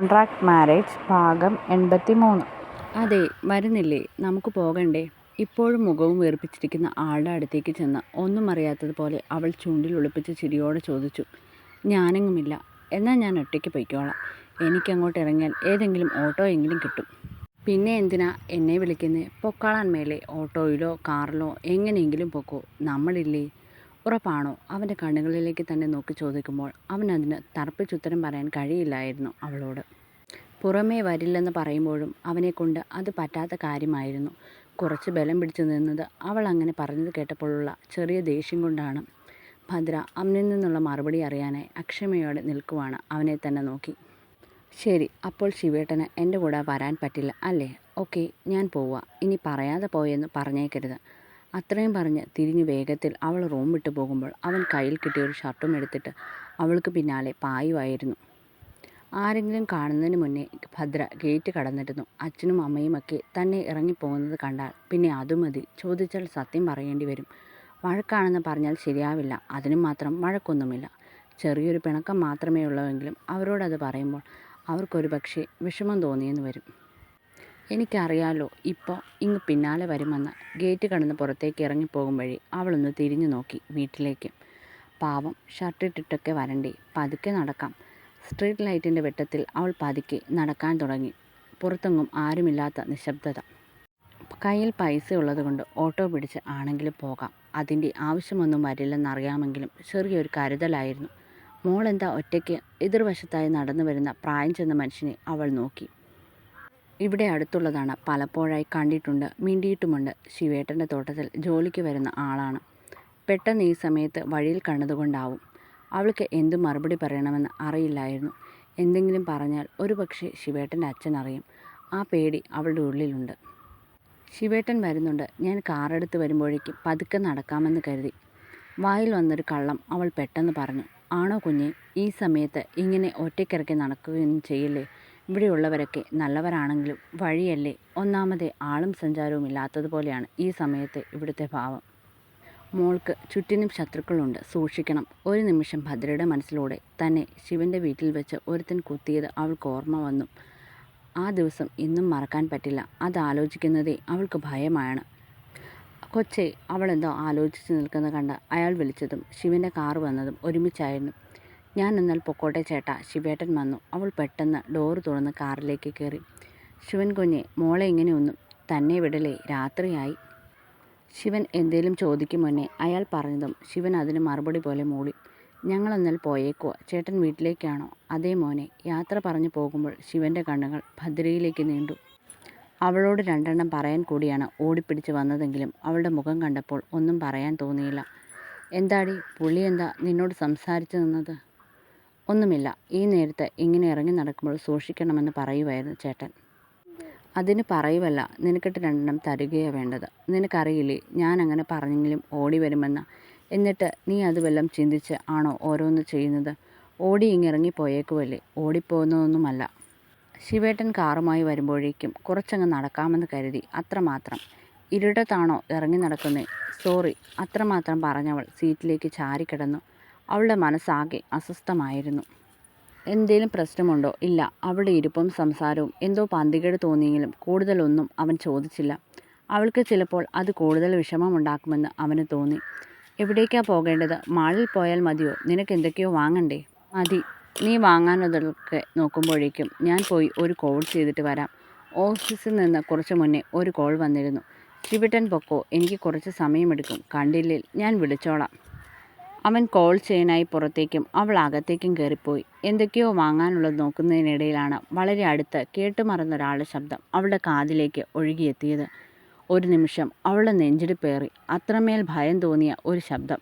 Contract marriage ഭാഗം 83. അതെ, വരുന്നില്ലേ? നമുക്ക് പോകണ്ടേ? ഇപ്പോഴും മുഖവും വീർപ്പിച്ചിരിക്കുന്ന ആളുടെ അടുത്തേക്ക് ചെന്ന് ഒന്നും അറിയാത്തതുപോലെ അവൾ ചുണ്ടിൽ ഒളിപ്പിച്ച ചിരിയോടെ ചോദിച്ചു. ഞാനെങ്ങുമില്ല. എന്നാൽ ഞാൻ ഒറ്റയ്ക്ക് പൊയ്ക്കോളാം. എനിക്കങ്ങോട്ട് ഇറങ്ങിയാൽ ഏതെങ്കിലും ഓട്ടോ എങ്കിലും കിട്ടും. പിന്നെ എന്തിനാ എന്നെ വിളിക്കുന്നേ? പൊക്കാളാൻ മേലെ. ഓട്ടോയിലോ കാറിലോ എങ്ങനെയെങ്കിലും പൊക്കോ. നമ്മളില്ലേ? ഉറപ്പാണോ? അവൻ്റെ കണ്ണുകളിലേക്ക് തന്നെ നോക്കി ചോദിക്കുമ്പോൾ അവനതിന് തറപ്പിച്ചുത്തരം പറയാൻ കഴിയില്ലായിരുന്നു അവളോട്. പുറമേ വരില്ലെന്ന് പറയുമ്പോഴും അവനെക്കൊണ്ട് അത് പറ്റാത്ത കാര്യമായിരുന്നു. കുറച്ച് ബലം പിടിച്ചു നിന്നത് അവൾ അങ്ങനെ പറഞ്ഞത് കേട്ടപ്പോഴുള്ള ചെറിയ ദേഷ്യം കൊണ്ടാണ്. ഭദ്ര അവനിൽ നിന്നുള്ള മറുപടി അറിയാനായി അക്ഷമയോടെ നിൽക്കുവാണ് അവനെ തന്നെ നോക്കി. ശരി, അപ്പോൾ ശിവേട്ടന് എൻ്റെ കൂടെ വരാൻ പറ്റില്ല അല്ലേ? ഓക്കെ, ഞാൻ പോവാ. ഇനി പറയാതെ പോയെന്ന് പറഞ്ഞേക്കരുത്. അത്രയും പറഞ്ഞ് തിരിഞ്ഞ് വേഗത്തിൽ അവൾ റൂം വിട്ടു പോകുമ്പോൾ അവൻ കയ്യിൽ കിട്ടിയ ഒരു ഷർട്ടും എടുത്തിട്ട് അവൾക്ക് പിന്നാലെ പായുമായിരുന്നു. ആരെങ്കിലും കാണുന്നതിന് മുന്നേ ഭദ്ര ഗേറ്റ് കടന്നിരുന്നു. അച്ഛനും അമ്മയുമൊക്കെ തന്നെ ഇറങ്ങിപ്പോകുന്നത് കണ്ടാൽ പിന്നെ അതുമതി. ചോദിച്ചാൽ സത്യം പറയേണ്ടി വരും. വഴക്കാണെന്ന് പറഞ്ഞാൽ ശരിയാവില്ല. അതിനും മാത്രം വഴക്കൊന്നുമില്ല. ചെറിയൊരു പിണക്കം മാത്രമേ ഉള്ളൂവെങ്കിലും അവരോടത് പറയുമ്പോൾ അവർക്കൊരു പക്ഷേ വിഷമം തോന്നിയെന്ന് വരും. എനിക്കറിയാലോ ഇപ്പോൾ ഇങ്ങ് പിന്നാലെ വരുമെന്ന്. ഗേറ്റ് കടന്ന് പുറത്തേക്ക് ഇറങ്ങിപ്പോകുമ്പോഴേ അവളൊന്ന് തിരിഞ്ഞു നോക്കി വീട്ടിലേക്ക്. പാവം, ഷർട്ടിട്ടിട്ടൊക്കെ വരണ്ടേ? പതുക്കെ നടക്കാം. സ്ട്രീറ്റ് ലൈറ്റിൻ്റെ വെട്ടത്തിൽ അവൾ പതുക്കെ നടക്കാൻ തുടങ്ങി. പുറത്തെങ്ങും ആരുമില്ലാത്ത നിശബ്ദത. കയ്യിൽ പൈസ ഉള്ളതുകൊണ്ട് ഓട്ടോ പിടിച്ച് ആണെങ്കിലും പോകാം. അതിൻ്റെ ആവശ്യമൊന്നും വരില്ലെന്നറിയാമെങ്കിലും ചെറിയൊരു കരുതലായിരുന്നു. മോളെന്താ ഒറ്റയ്ക്ക്? എതിർവശത്തായി നടന്നു വരുന്ന പ്രായം ചെന്ന മനുഷ്യനെ അവൾ നോക്കി. ഇവിടെ അടുത്തുള്ളതാണ്. പലപ്പോഴായി കണ്ടിട്ടുണ്ട്, മിണ്ടിയിട്ടുമുണ്ട്. ശിവേട്ടൻ്റെ തോട്ടത്തിൽ ജോലിക്ക് വരുന്ന ആളാണ്. പെട്ടെന്ന് ഈ സമയത്ത് വഴിയിൽ കണ്ടതുകൊണ്ടാവും. അവൾക്ക് എന്തു മറുപടി പറയണമെന്ന് അറിയില്ലായിരുന്നു. എന്തെങ്കിലും പറഞ്ഞാൽ ഒരുപക്ഷെ ശിവേട്ടൻ്റെ അച്ഛൻ അറിയും. ആ പേടി അവളുടെ ഉള്ളിലുണ്ട്. ശിവേട്ടൻ വരുന്നുണ്ട്. ഞാൻ കാറെടുത്ത് വരുമ്പോഴേക്കും പതുക്കെ നടക്കാമെന്ന് കരുതി. വായിൽ വന്നൊരു കള്ളം അവൾ പെട്ടെന്ന് പറഞ്ഞു. ആണോ കുഞ്ഞെ? ഈ സമയത്ത് ഇങ്ങനെ ഒറ്റയ്ക്കിറക്കി നടക്കുകയൊന്നും ചെയ്യില്ലേ? ഇവിടെയുള്ളവരൊക്കെ നല്ലവരാണെങ്കിലും വഴിയല്ലേ. ഒന്നാമതേ ആളും സഞ്ചാരവും ഇല്ലാത്തതുപോലെയാണ് ഈ സമയത്ത് ഇവിടുത്തെ ഭാവം. മോൾക്ക് ചുറ്റിനും ശത്രുക്കളുണ്ട്, സൂക്ഷിക്കണം. ഒരു നിമിഷം ഭദ്രയുടെ മനസ്സിലൂടെ തന്നെ ശിവൻ്റെ വീട്ടിൽ വെച്ച് ഒരുത്തൻ കുത്തിയത് അവൾക്ക് ഓർമ്മ വന്നു. ആ ദിവസം ഇന്നും മറക്കാൻ പറ്റില്ല. അതാലോചിക്കുന്നതേ അവൾക്ക് ഭയമാണ്. കൊച്ചേ, അവളെന്തോ ആലോചിച്ച് നിൽക്കുന്നത് കണ്ട് അയാൾ വിളിച്ചതും ശിവൻ്റെ കാറ് വന്നതും ഒരുമിച്ചായിരുന്നു. ഞാൻ എന്നാൽ പൊക്കോട്ടെ ചേട്ടാ, ശിവേട്ടൻ വന്നു. അവൾ പെട്ടെന്ന് ഡോറ് തുറന്ന് കാറിലേക്ക് കയറി. ശിവൻ കുഞ്ഞെ, മോളെ ഇങ്ങനെയൊന്നും തന്നെ വിടലേ, രാത്രിയായി. ശിവൻ എന്തേലും ചോദിക്കും മുന്നേ അയാൾ പറഞ്ഞതും ശിവൻ അതിന് മറുപടി പോലെ മൂളി. ഞങ്ങളെന്നാൽ പോയേക്കുവാ. ചേട്ടൻ വീട്ടിലേക്കാണോ? അതേ മോനെ. യാത്ര പറഞ്ഞു പോകുമ്പോൾ ശിവൻ്റെ കണ്ണുകൾ ഭദ്രയിലേക്ക് നീണ്ടു. അവളോട് രണ്ടെണ്ണം പറയാൻ കൂടിയാണ് ഓടിപ്പിടിച്ച് വന്നതെങ്കിലും അവളുടെ മുഖം കണ്ടപ്പോൾ ഒന്നും പറയാൻ തോന്നിയില്ല. എന്താടി, പുള്ളി എന്താ നിന്നോട് സംസാരിച്ചു നിന്നത്? ഒന്നുമില്ല. ഈ നേരത്ത് ഇങ്ങനെ ഇറങ്ങി നടക്കുമ്പോൾ സൂക്ഷിക്കണമെന്ന് പറയുമായിരുന്നു ചേട്ടൻ. അതിന് പറയുവല്ല, നിനക്കിട്ട് രണ്ടെണ്ണം തരികയാണ് വേണ്ടത്. നിനക്കറിയില്ലേ ഞാൻ അങ്ങനെ പറഞ്ഞെങ്കിലും ഓടി വരുമെന്ന്. എന്നിട്ട് നീ അത് വല്ലതും ചിന്തിച്ച് ആണോ ഓരോന്ന് ചെയ്യുന്നത്? ഓടി ഇങ്ങിറങ്ങി പോയേക്കുമല്ലേ. ഓടിപ്പോകുന്നതൊന്നുമല്ല. ശിവേട്ടൻ കാറുമായി വരുമ്പോഴേക്കും കുറച്ചങ്ങ് നടക്കാമെന്ന് കരുതി, അത്രമാത്രം. ഇരുട്ടത്താണോ ഇറങ്ങി നടക്കുന്നേ? സോറി. അത്രമാത്രം പറഞ്ഞവൾ സീറ്റിലേക്ക് ചാരിക്കിടന്നു. അവളുടെ മനസ്സാകെ അസ്വസ്ഥമായിരുന്നു. എന്തേലും പ്രശ്നമുണ്ടോ? ഇല്ല. അവളുടെ ഇരിപ്പും സംസാരവും എന്തോ പന്തികേട് തോന്നിയെങ്കിലും കൂടുതലൊന്നും അവൻ ചോദിച്ചില്ല. അവൾക്ക് ചിലപ്പോൾ അത് കൂടുതൽ വിഷമമുണ്ടാക്കുമെന്ന് അവന് തോന്നി. എവിടേക്കാ പോകേണ്ടത്? മാളിൽ പോയാൽ മതിയോ? നിനക്ക് എന്തൊക്കെയോ വാങ്ങണ്ടേ? മതി. നീ വാങ്ങാനുള്ളതൊക്കെ നോക്കുമ്പോഴേക്കും ഞാൻ പോയി ഒരു കോൾ ചെയ്തിട്ട് വരാം. ഓഫീസിൽ നിന്ന് കുറച്ച് മുന്നേ ഒരു കോൾ വന്നിരുന്നു. ശിവേട്ടൻ പൊക്കോ, എനിക്ക് കുറച്ച് സമയമെടുക്കും. കണ്ടില്ലേൽ ഞാൻ വിളിച്ചോളാം. അവൻ കോൾ ചെയ്യാനായി പുറത്തേക്കും അവൾ അകത്തേക്കും കയറിപ്പോയി. എന്തൊക്കെയോ വാങ്ങാനുള്ളത് നോക്കുന്നതിനിടയിലാണ് വളരെ അടുത്ത് കേട്ടുമറന്നൊരാളുടെ ശബ്ദം അവളുടെ കാതിലേക്ക് ഒഴുകിയെത്തിയത്. ഒരു നിമിഷം അവളുടെ നെഞ്ചിടിപ്പേറി. അത്രമേൽ ഭയം തോന്നിയ ഒരു ശബ്ദം.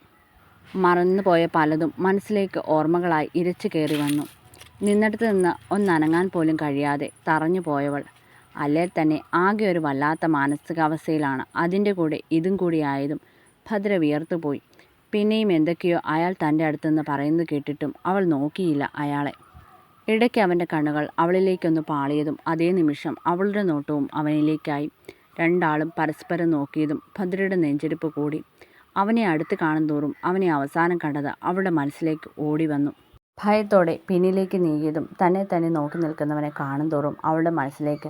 മറന്നുപോയ പലതും മനസ്സിലേക്ക് ഓർമ്മകളായി ഇരച്ചു കയറി വന്നു. നിന്നിടത്ത് നിന്ന് ഒന്നനങ്ങാൻ പോലും കഴിയാതെ തറഞ്ഞു പോയവൾ. അല്ലേ തന്നെ ആകെ ഒരു വല്ലാത്ത മാനസികാവസ്ഥയിലാണ്. അതിൻ്റെ കൂടെ ഇതും കൂടിയായതും ഭദ്ര വിയർത്തുപോയി. പിന്നെയും എന്തൊക്കെയോ അയാൾ തൻ്റെ അടുത്തുനിന്ന് പറയുന്നത് കേട്ടിട്ടും അവൾ നോക്കിയില്ല അയാളെ. ഇടയ്ക്ക് അവൻ്റെ കണ്ണുകൾ അവളിലേക്കൊന്ന് പാളിയതും അതേ നിമിഷം അവളുടെ നോട്ടവും അവനിലേക്കായി. രണ്ടാളും പരസ്പരം നോക്കിയതും ഭദ്രയുടെ നെഞ്ചിടിപ്പ് കൂടി. അവനെ അടുത്ത് കാണുന്തോറും അവനെ അവസാനം കണ്ടത് അവളുടെ മനസ്സിലേക്ക് ഓടി വന്നു. ഭയത്തോടെ പിന്നിലേക്ക് നീങ്ങിയതും തന്നെ തന്നെ നോക്കി നിൽക്കുന്നവനെ കാണുന്തോറും അവളുടെ മനസ്സിലേക്ക്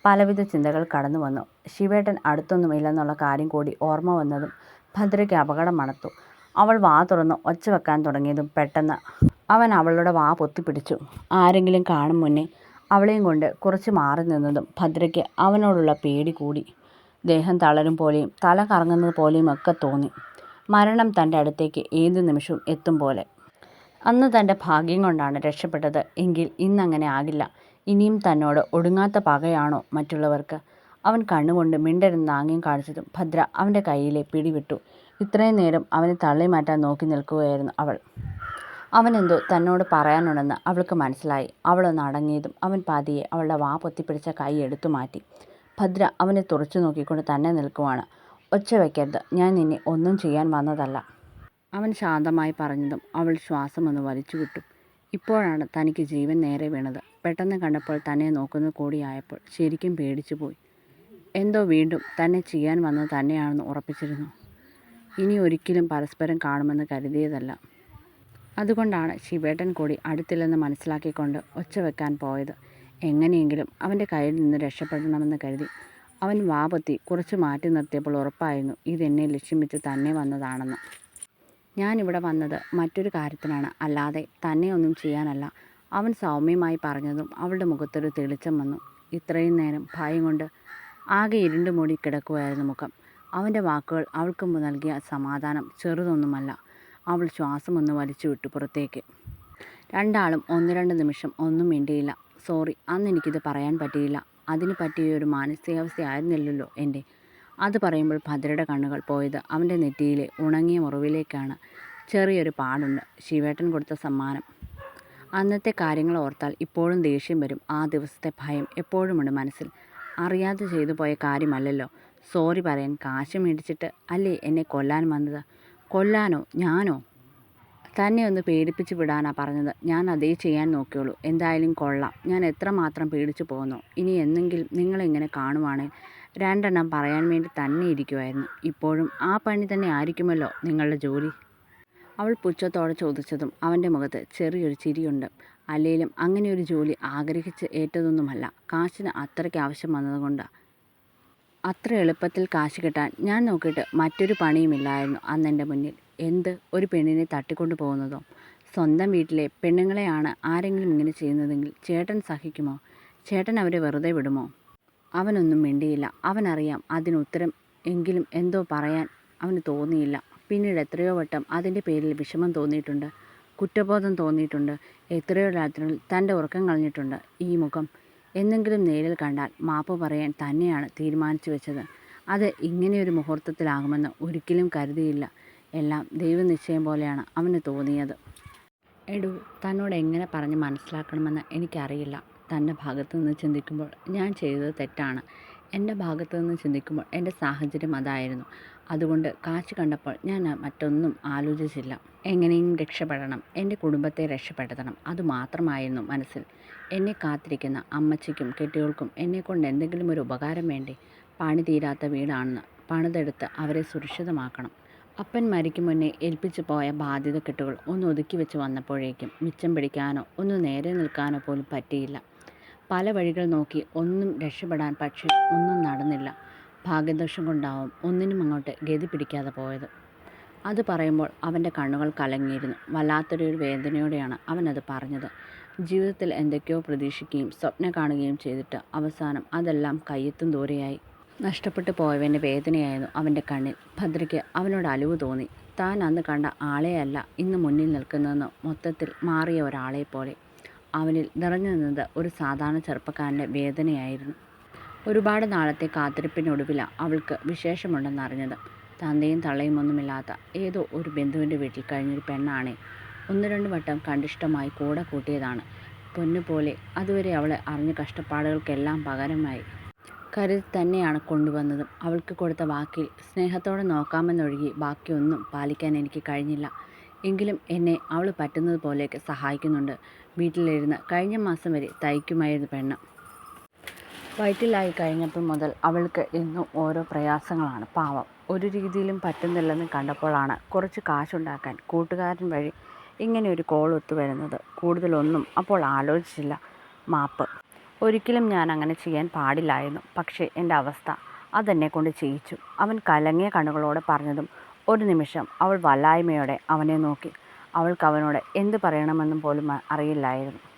പലവിധ ചിന്തകൾ കടന്നു വന്നു. ശിവേട്ടൻ അടുത്തൊന്നും ഇല്ലെന്നുള്ള കാര്യം കൂടി ഓർമ്മ വന്നതും ഭദ്രയ്ക്ക് അപകടം മണത്തു. അവൾ വാ തുറന്ന് ഒച്ച വെക്കാൻ തുടങ്ങിയതും പെട്ടെന്ന് അവൻ അവളുടെ വാ പൊത്തിപ്പിടിച്ചു. ആരെങ്കിലും കാണും മുന്നേ അവളെയും കൊണ്ട് കുറച്ച് മാറി നിന്നതും ഭദ്രയ്ക്ക് അവനോടുള്ള പേടി കൂടി. ദേഹം തളരും പോലെയും തല കറങ്ങുന്നത് പോലെയും ഒക്കെ തോന്നി. മരണം തൻ്റെ അടുത്തേക്ക് ഏത് നിമിഷവും എത്തും പോലെ. അന്ന് തൻ്റെ ഭാഗ്യം കൊണ്ടാണ് രക്ഷപ്പെട്ടത് എങ്കിൽ ഇന്നങ്ങനെ ആകില്ല. ഇനിയും തന്നോട് ഒടുങ്ങാത്ത പകയാണോ മറ്റുള്ളവർക്ക്? അവൻ കണ്ണുകൊണ്ട് മിണ്ടരുന്ന് ആംഗ്യം കാണിച്ചതും ഭദ്ര അവൻ്റെ കയ്യിലെ പിടിവിട്ടു. ഇത്രയും നേരം അവനെ തള്ളി മാറ്റാൻ നോക്കി നിൽക്കുകയായിരുന്നു അവൾ. അവനെന്തോ തന്നോട് പറയാനുണ്ടെന്ന് അവൾക്ക് മനസ്സിലായി. അവളൊന്ന് അടങ്ങിയതും അവൻ പതിയെ അവളുടെ വാ പൊത്തിപ്പിടിച്ച കൈ എടുത്തു മാറ്റി. ഭദ്ര അവനെ തുറച്ചു നോക്കിക്കൊണ്ട് തന്നെ നിൽക്കുവാണ്. ഒച്ച വയ്ക്കരുത്, ഞാൻ നിന്നെ ഒന്നും ചെയ്യാൻ വന്നതല്ല. അവൻ ശാന്തമായി പറഞ്ഞതും അവൾ ശ്വാസമൊന്ന് വലിച്ചു വിട്ടു. ഇപ്പോഴാണ് തനിക്ക് ജീവൻ നേരെ വീണത്. പെട്ടെന്ന് കണ്ടപ്പോൾ തന്നെ നോക്കുന്നത് കൂടിയായപ്പോൾ ശരിക്കും പേടിച്ചു പോയി. എന്തോ വീണ്ടും തന്നെ ചെയ്യാൻ വന്നത് തന്നെയാണെന്ന് ഉറപ്പിച്ചിരുന്നു. ഇനി ഒരിക്കലും പരസ്പരം കാണുമെന്ന് കരുതിയതല്ല. അതുകൊണ്ടാണ് ശിവേട്ടൻ കൂടി അടുത്തില്ലെന്ന് മനസ്സിലാക്കിക്കൊണ്ട് ഒച്ച വെക്കാൻ പോയത്. എങ്ങനെയെങ്കിലും അവൻ്റെ കയ്യിൽ നിന്ന് രക്ഷപ്പെടണമെന്ന് കരുതി. അവൻ വാ പൊത്തി കുറച്ച് മാറ്റി നിർത്തിയപ്പോൾ ഉറപ്പായിരുന്നു ഇതെന്നെ ലക്ഷ്യം വെച്ച് തന്നെ വന്നതാണെന്ന്. ഞാനിവിടെ വന്നത് മറ്റൊരു കാര്യത്തിനാണ്, അല്ലാതെ തന്നെ ഒന്നും ചെയ്യാനല്ല. അവൻ സൗമ്യമായി പറഞ്ഞതും അവളുടെ മുഖത്തൊരു തെളിച്ചം വന്നു. ഇത്രയും നേരം ഭയം കൊണ്ട് ആകെ ഇരുണ്ട് മൂടി കിടക്കുകയായിരുന്നു മുഖം. അവൻ്റെ വാക്കുകൾ അവൾക്ക് നൽകിയ സമാധാനം ചെറുതൊന്നുമല്ല. അവൾ ശ്വാസമൊന്ന് വലിച്ചു വിട്ടു പുറത്തേക്ക്. രണ്ടാളും ഒന്ന് രണ്ട് നിമിഷം ഒന്നും മിണ്ടിയില്ല. സോറി, അന്ന് എനിക്കിത് പറയാൻ പറ്റിയില്ല. അതിന് പറ്റിയൊരു മാനസികാവസ്ഥയായിരുന്നില്ലല്ലോ എൻ്റെ. അത് പറയുമ്പോൾ ഭദ്രയുടെ കണ്ണുകൾ പോയത് അവൻ്റെ നെറ്റിയിലെ ഉണങ്ങിയ മുറിവിലേക്കാണ്. ചെറിയൊരു പാടുണ്ട്. ശിവേട്ടൻ കൊടുത്ത സമ്മാനം. അന്നത്തെ കാര്യങ്ങൾ ഓർത്താൽ ഇപ്പോഴും ദേഷ്യം വരും. ആ ദിവസത്തെ ഭയം എപ്പോഴുമുണ്ട് മനസ്സിൽ. അറിയാതെ ചെയ്തു പോയ കാര്യമല്ലല്ലോ. സോറി പറയാൻ കാശ് മേടിച്ചിട്ട് അല്ലേ എന്നെ കൊല്ലാൻ വന്നത്? കൊല്ലാനോ? ഞാനോ? തന്നെ ഒന്ന് പേടിപ്പിച്ച് വിടാനാ പറഞ്ഞത്. ഞാൻ അതേ ചെയ്യാൻ നോക്കിയുള്ളൂ. എന്തായാലും കൊള്ളാം. ഞാൻ എത്രമാത്രം പേടിച്ചു പോന്നു. ഇനി എന്നെങ്കിലും നിങ്ങളിങ്ങനെ കാണുവാണെങ്കിൽ രണ്ടെണ്ണം പറയാൻ വേണ്ടി തന്നെ ഇരിക്കുമായിരുന്നു. ഇപ്പോഴും ആ പണി തന്നെ ആയിരിക്കുമല്ലോ നിങ്ങളുടെ ജോലി. അവൾ പുച്ഛത്തോടെ ചോദിച്ചതും അവൻ്റെ മുഖത്ത് ചെറിയൊരു ചിരിയുണ്ട്. അല്ലേലും അങ്ങനെയൊരു ജോലി ആഗ്രഹിച്ച് ഏറ്റതൊന്നുമല്ല. കാശിന് അത്രയ്ക്ക് ആവശ്യം വന്നതുകൊണ്ട്. അത്ര എളുപ്പത്തിൽ കാശ് കിട്ടാൻ ഞാൻ നോക്കിയിട്ട് മറ്റൊരു പണിയുമില്ലായിരുന്നു അന്നെൻ്റെ മുന്നിൽ. എന്ത്, ഒരു പെണ്ണിനെ തട്ടിക്കൊണ്ടു പോകുന്നതോ? സ്വന്തം വീട്ടിലെ പെണ്ണുങ്ങളെയാണ് ആരെങ്കിലും ഇങ്ങനെ ചെയ്യുന്നതെങ്കിൽ ചേട്ടൻ സഹിക്കുമോ? ചേട്ടൻ അവരെ വെറുതെ വിടുമോ? അവനൊന്നും മിണ്ടിയില്ല. അവനറിയാം അതിനുത്തരം. എങ്കിലും എന്തോ പറയാൻ അവന് തോന്നിയില്ല. പിന്നീട് എത്രയോ വട്ടം അതിൻ്റെ പേരിൽ വിഷമം തോന്നിയിട്ടുണ്ട്, കുറ്റബോധം തോന്നിയിട്ടുണ്ട്. എത്രയോ രാത്രികളിൽ തൻ്റെ ഉറക്കം കളഞ്ഞിട്ടുണ്ട്. ഈ മുഖം എന്നെങ്കിലും നേരിൽ കണ്ടാൽ മാപ്പ് പറയാൻ തന്നെയാണ് തീരുമാനിച്ചു വെച്ചത്. അത് ഇങ്ങനെയൊരു മുഹൂർത്തത്തിലാകുമെന്ന് ഒരിക്കലും കരുതിയില്ല. എല്ലാം ദൈവനിശ്ചയം പോലെയാണ് അവന് തോന്നിയത്. എടൂ, തന്നോട് എങ്ങനെ പറഞ്ഞ് മനസ്സിലാക്കണമെന്ന് എനിക്കറിയില്ല. തൻ്റെ ഭാഗത്തു നിന്ന് ചിന്തിക്കുമ്പോൾ ഞാൻ ചെയ്തത് തെറ്റാണ്. എൻ്റെ ഭാഗത്തു നിന്ന് ചിന്തിക്കുമ്പോൾ എൻ്റെ സാഹചര്യം അതായിരുന്നു. അതുകൊണ്ട് കാശ് കണ്ടപ്പോൾ ഞാൻ മറ്റൊന്നും ആലോചിച്ചില്ല. എങ്ങനെയും രക്ഷപ്പെടണം, എൻ്റെ കുടുംബത്തെ രക്ഷപ്പെടുത്തണം, അതുമാത്രമായിരുന്നു മനസ്സിൽ. എന്നെ കാത്തിരിക്കുന്ന അമ്മച്ചിക്കും കെട്ടിയോൾക്കും എന്നെക്കൊണ്ട് എന്തെങ്കിലും ഒരു ഉപകാരം വേണ്ടേ? പണി തീരാത്ത വീടാണെന്ന് പണിതെടുത്ത് അവരെ സുരക്ഷിതമാക്കണം. അപ്പൻ മരിക്കും മുന്നേ ഏൽപ്പിച്ചു പോയ ബാധ്യതക്കെട്ടുകൾ ഒന്ന് ഒതുക്കി വെച്ച് വന്നപ്പോഴേക്കും മിച്ചം പിടിക്കാനോ ഒന്ന് നേരെ നിൽക്കാനോ പോലും പറ്റിയില്ല. പല വഴികൾ നോക്കി ഒന്നും രക്ഷപ്പെടാൻ, പക്ഷേ ഒന്നും നടന്നില്ല. ഭാഗ്യദോഷം കൊണ്ടാവും ഒന്നിനും അങ്ങോട്ട് ഗതി പിടിക്കാതെ പോയത്. അത് പറയുമ്പോൾ അവൻ്റെ കണ്ണുകൾ കലങ്ങിയിരുന്നു. വല്ലാത്തൊരു വേദനയോടെയാണ് അവനത് പറഞ്ഞത്. ജീവിതത്തിൽ എന്തൊക്കെയോ പ്രതീക്ഷിക്കുകയും സ്വപ്നം കാണുകയും ചെയ്തിട്ട് അവസാനം അതെല്ലാം കയ്യെത്തും ദൂരെയായി. നഷ്ടപ്പെട്ടു പോയവൻ്റെ വേദനയായിരുന്നു അവൻ്റെ കണ്ണിൽ. ഭദ്രയ്ക്ക് അവനോട് അലിവ് തോന്നി. താൻ അന്ന് കണ്ട ആളെയല്ല ഇന്ന് മുന്നിൽ നിൽക്കുന്നതെന്ന് മൊത്തത്തിൽ മാറിയ ഒരാളെ പോലെ. അവനിൽ നിറഞ്ഞു നിന്നത് ഒരു സാധാരണ ചെറുപ്പക്കാരൻ്റെ വേദനയായിരുന്നു. ഒരുപാട് നാളത്തെ കാത്തിരിപ്പിനൊടുവിലാണ് അവൾക്ക് വിശേഷമുണ്ടെന്നറിഞ്ഞത്. തന്തയും തള്ളയും ഒന്നുമില്ലാത്ത ഏതോ ഒരു ബന്ധുവിൻ്റെ വീട്ടിൽ കഴിഞ്ഞൊരു പെണ്ണാണേ. ഒന്ന് രണ്ട് വട്ടം കണ്ടിഷ്ടമായി കൂടെ കൂട്ടിയതാണ്. പൊന്നുപോലെ അതുവരെ അവളെ അറിഞ്ഞ കഷ്ടപ്പാടുകൾക്കെല്ലാം പകരമായി കരുതി തന്നെയാണ് കൊണ്ടുവന്നതും. അവൾക്ക് കൊടുത്ത വാക്കിൽ സ്നേഹത്തോടെ നോക്കാമെന്നൊഴുകി ബാക്കിയൊന്നും പാലിക്കാൻ എനിക്ക് കഴിഞ്ഞില്ല. എങ്കിലും എന്നെ അവൾ പറ്റുന്നത് പോലെയൊക്കെ സഹായിക്കുന്നുണ്ട്. വീട്ടിലിരുന്ന് കഴിഞ്ഞ മാസം വരെ തയ്ക്കുമായിരുന്നു പെണ്ണ്. വയറ്റിലായി കഴിഞ്ഞപ്പോൾ മുതൽ അവൾക്ക് എന്നും ഓരോ പ്രയാസങ്ങളാണ്. പാവം, ഒരു രീതിയിലും പറ്റുന്നില്ലെന്ന് കണ്ടപ്പോഴാണ് കുറച്ച് കാശുണ്ടാക്കാൻ കൂട്ടുകാരൻ വഴി ഇങ്ങനെ ഒരു കോൾ ഒത്തുവരുന്നത്. കൂടുതലൊന്നും അപ്പോൾ ആലോചിച്ചില്ല. മാപ്പ്. ഒരിക്കലും ഞാൻ അങ്ങനെ ചെയ്യാൻ പാടില്ലായിരുന്നു. പക്ഷേ എൻ്റെ അവസ്ഥ അതെന്നെക്കൊണ്ട് ചെയ്യിച്ചു. അവൻ കലങ്ങിയ കണ്ണുകളോടെ പറഞ്ഞതും ഒരു നിമിഷം അവൾ വല്ലായ്മയോടെ അവനെ നോക്കി. അവൾക്ക് അവനോട് എന്ത് പറയണമെന്നും പോലും അറിയില്ലായിരുന്നു.